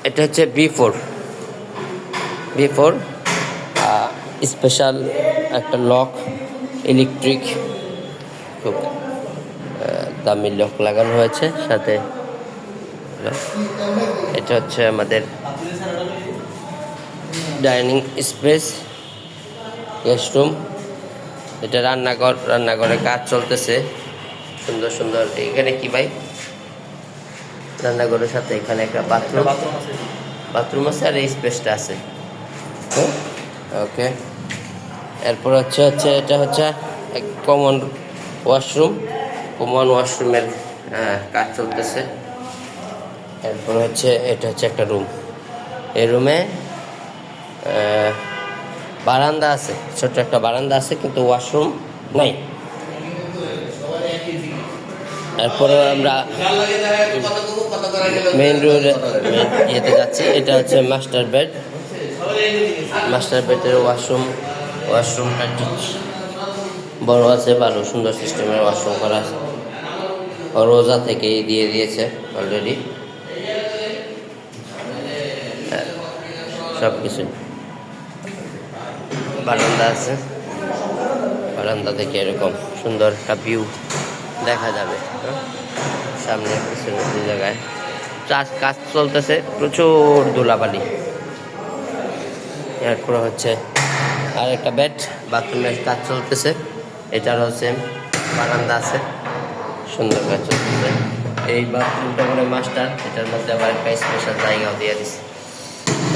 এটা হচ্ছে বি4 স্পেশাল একটা লক, ইলেকট্রিক, খুব দামি লক লাগানো হয়েছে সাথে। এটা হচ্ছে আমাদের ডাইনিং স্পেস, গেস্ট রুম। এটা রান্নাঘরে কাজ চলতেছে, সুন্দর সুন্দর। এখানে কি ভাই? রান্নাঘরের সাথে এখানে একটা বাথরুম আছে আর এই স্পেসটা আছে। ওকে, এরপর হচ্ছে এটা হচ্ছে কমন ওয়াশরুমের কাজ চলতেছে। এরপর হচ্ছে এটা হচ্ছে একটা রুম। এই রুমে বারান্দা আছে, ছোট্ট একটা বারান্দা আছে, কিন্তু ওয়াশরুম নাই। এরপরে আমরা মেইন রোডে ইয়েতে যাচ্ছি। এটা হচ্ছে মাস্টার বেডের ওয়াশরুমটা বড় আছে, ভালো সুন্দর সিস্টেমের ওয়াশরুম করা আছে। রোজা থেকে দিয়ে দিয়েছে অলরেডি সব কিছু। বারান্দা আছে, বারান্দা থেকে এরকম সুন্দর একটা ভিউ দেখা যাবে। সামনে পিছনে দুই জায়গায় কাজ চলতেছে, প্রচুর ধুলাবালি। এরপর হচ্ছে আর একটা বেড, বাথরুমের কাজ চলতেছে। এটারও সেম বারান্দা আছে, সুন্দর কাজ চলতেছে। এই বাথরুমটা মানে মাস্টার, এটার মধ্যে আবার একটা স্পেশাল জায়গাও দিয়ে দিচ্ছে।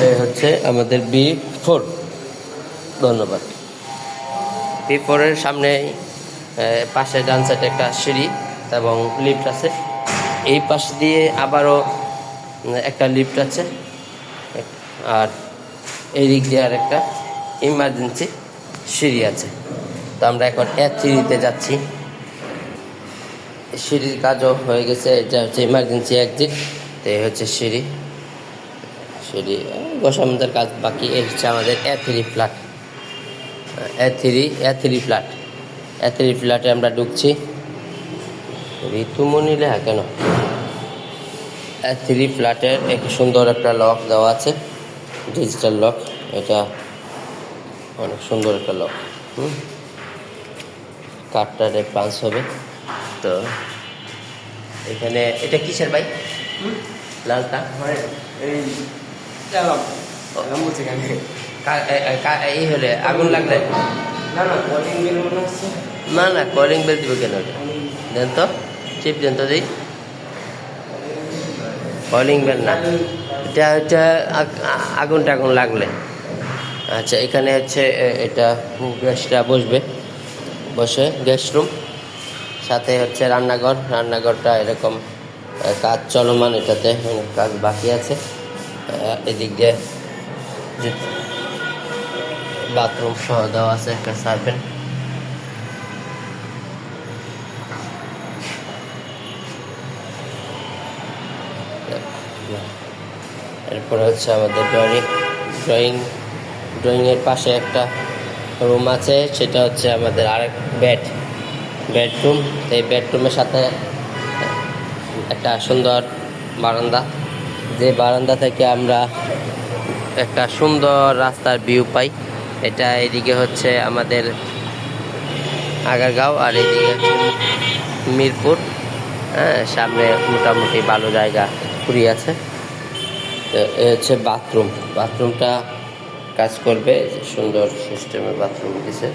এই হচ্ছে আমাদের বি4। ধন্যবাদ। বি4-এর সামনে পাশে ডান সাইডে একটা সিঁড়ি এবং লিফট আছে। এই পাশ দিয়ে আবারও একটা লিফট আছে, আর এই দিক দিয়ে আর একটা ইমার্জেন্সি সিঁড়ি আছে। তো আমরা এখন A3-তে যাচ্ছি। সিঁড়ির কাজও হয়ে গেছে। এটা হচ্ছে ইমার্জেন্সি এক্সিট, তো এই হচ্ছে সিঁড়ি গোসামদের কাজ বাকি। এই হচ্ছে আমাদের A3 ফ্ল্যাটে আমরা ঢুকছি। ঋতুমণি লেখা কেন? A3 ফ্ল্যাটের এক সুন্দর একটা লক দেওয়া আছে, ডিজিটাল লক। এটা অনেক সুন্দর একটা লক। কার্ডটা পাঞ্চ হবে। তো এখানে এটা কিসের ভাই? লালটা এই হলে আগুন লাগলে না কলিং বেল দিব কেন? দেন তো চিপ দেন তো দিই। কলিং বেল না, এটা আগুন লাগলে। আচ্ছা, এখানে হচ্ছে এটা গ্যাসটা বসে গেস্ট রুম, সাথে হচ্ছে রান্নাঘরটা এরকম কাজ চলমান। এটাতে অনেক কাজ বাকি আছে। এদিক দিয়ে বাথরুম সহ দেওয়া আছে, একটা সার্ভেন্ট। এরপরে হচ্ছে আমাদের ড্রয়িংয়ের পাশে একটা রুম আছে, সেটা হচ্ছে আমাদের আরেক বেডরুম। এই বেডরুমের সাথে একটা সুন্দর বারান্দা, যে বারান্দা থেকে আমরা একটা সুন্দর রাস্তার ভিউ পাই। এটা এদিকে হচ্ছে আমাদের আগারগাঁও, আর এদিকে হচ্ছে মিরপুর। সামনে মোটামুটি ভালো জায়গা ঘুরি আছে। তো এ হচ্ছে বাথরুমটা কাজ করবে, সুন্দর সিস্টেমে বাথরুম দিছে।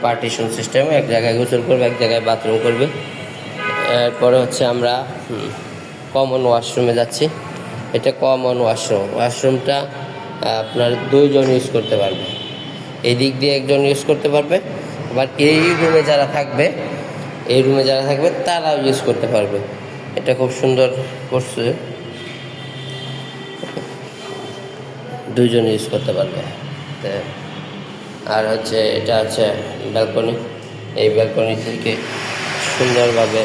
পার্টিশন সিস্টেমে এক জায়গায় গোসল করবে, এক জায়গায় বাথরুম করবে। এরপরে হচ্ছে আমরা কমন ওয়াশরুমে যাচ্ছি। এটা কমন ওয়াশরুমটা আপনার দুইজন ইউজ করতে পারবে। এই দিক দিয়ে একজন ইউজ করতে পারবে, আবার এই রুমে যারা থাকবে তারাও ইউজ করতে পারবে। এটা খুব সুন্দর করছে, দুইজন ইউজ করতে পারবে। আর হচ্ছে এটা হচ্ছে ব্যালকনি। এই ব্যালকনি থেকে সুন্দরভাবে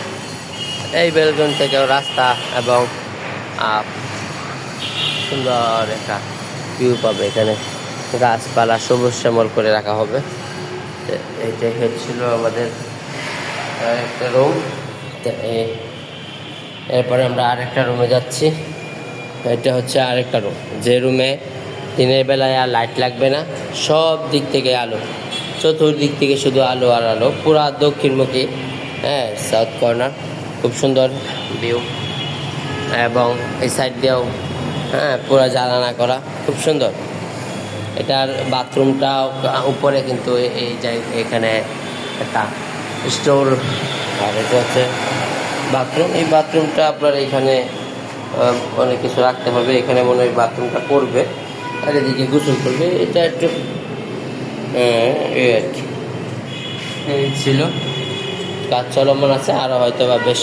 রাস্তা এবং সুন্দর একটা ভিউ পাবে। এখানে গাছপালা সবুজ শ্যামল করে রাখা হবে। এইটাই হচ্ছিল আমাদের একটা রুম। এরপরে আমরা আরেকটা রুমে যাচ্ছি। এটা হচ্ছে আরেকটা রুম, যে রুমে দিনের বেলায় আর লাইট লাগবে না, সব দিক থেকে আলো, চতুর্দিক থেকে শুধু আলো আর আলো, পুরা দক্ষিণমুখী, হ্যাঁ, সাউথ কর্নার, খুব সুন্দর ভিউ। এবং এই সাইড দিয়েও, হ্যাঁ, পুরা জানালা করা, খুব সুন্দর। এটার বাথরুমটা উপরে, কিন্তু এই এখানে একটা স্টোর, আর এটা হচ্ছে বাথরুম। এই বাথরুমটা আপনার এখানে অনেক কিছু রাখতে হবে, এখানে মনে হয় বাথরুমটা পড়বে, আর এদিকে গোসল করবে। এটা একটু এই আর কি, এই ছিল। কাজ চলমান আছে, আরও হয়তো বা বেশ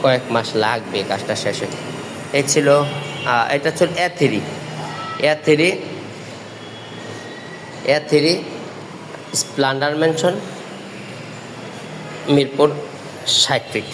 কয়েক মাস লাগবে কাজটা শেষে। এই ছিল, এটা ছিল এ3 স্প্লেন্ডার ম্যানশন, মিরপুর 60 ফিট।